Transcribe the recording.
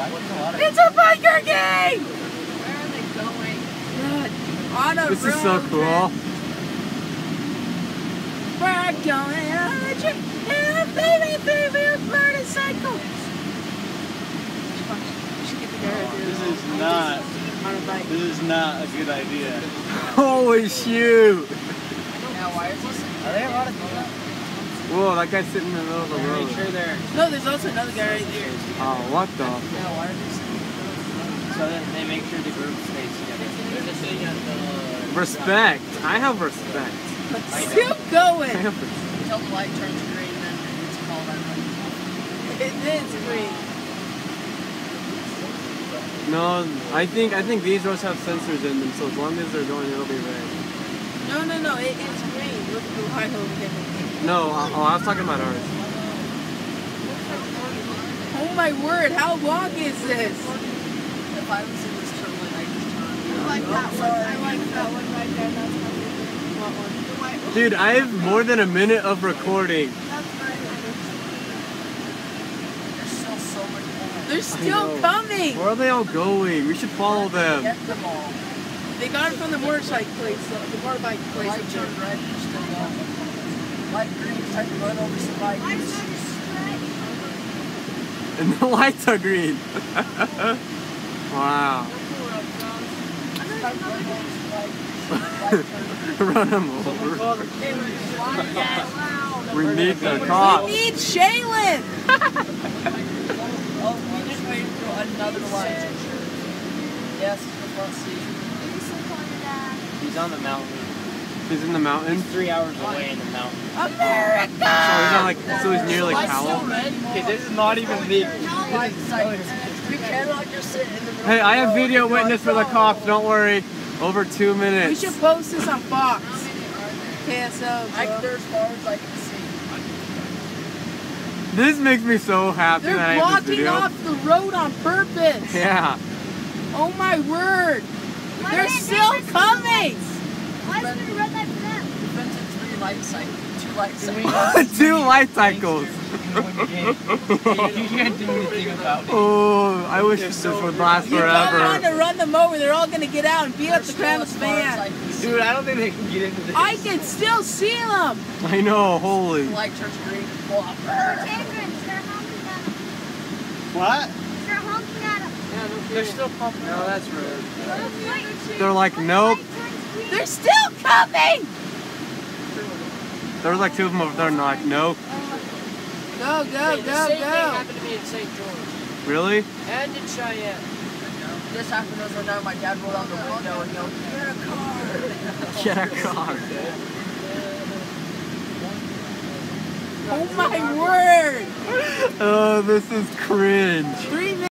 It's a biker gang! Where are they going? On a This is so cool. We're going on a trip in a baby motorcycle. This is not a good idea. Holy shoot! Now, why is this? Are there a lot of people? Whoa, that guy's sitting in the middle of the road. Make sure they're... No, there's also another guy right there. Oh, what the? Now, why are they So that they make sure the group stays together. There's a thing at the... Respect. I have respect. Still going. I have respect. Until the light turns green, then it's called on. It is green. No, I think these roads have sensors in them, so as long as they're going, it'll be red. No, it is green. Look at the line over there. No, I was talking about ours. Oh my word, how long is this? If I was in this turn lane, I just turn. I like that one. I like that one right there. That's my favorite. What one? Dude, I have more than a minute of recording. There's still so much more. They're still coming! Where are they all going? We should follow them. Get them all. They got it from the motorcycle place, the motorbike place. Light turned red, you're still going. Light green, time to run over some bikes. And the lights are green. Wow. Run them over. We need the cops. We need Shaylin! Oh, we just waited for another light. Yes, the front seat. He's on the mountain. He's in the mountain? He's 3 hours away in the mountain. America! So he's not like, so he's near like Powell? Okay, this is not even legal. We cannot just sit in the middle. Hey, I have video witness for the cops, don't worry. Over 2 We minutes. should post this on Fox. KSO. They're as far as I can see. This makes me so happy They're that I have this blocking video. off the road on purpose. Yeah. Oh my word. They're still coming. Why is it a red light for them? We've been to 3 light cycles. 2 light cycles. 2 light cycles. You can't do anything about it. Oh, I wish this would last You don't want forever. to run them over. They're all going to get out and beat up the Krampus van. Dude, I don't think they can get into this. I can still see them. I know, holy. The light turns green. Flop. They're honking at them. What? They're honking at them. They're still pumping. No, that's rude. They're like, nope. They're still coming. There was like 2 of them over there and they're like, nope. Go, go, Hey, the go, same thing go. happened to me in St. George. Really? And in Cheyenne. This happened to us one time. My dad rolled out the window and yelled, "Get a car!" Get a car. Oh my word! Oh, this is cringe. 3 minutes.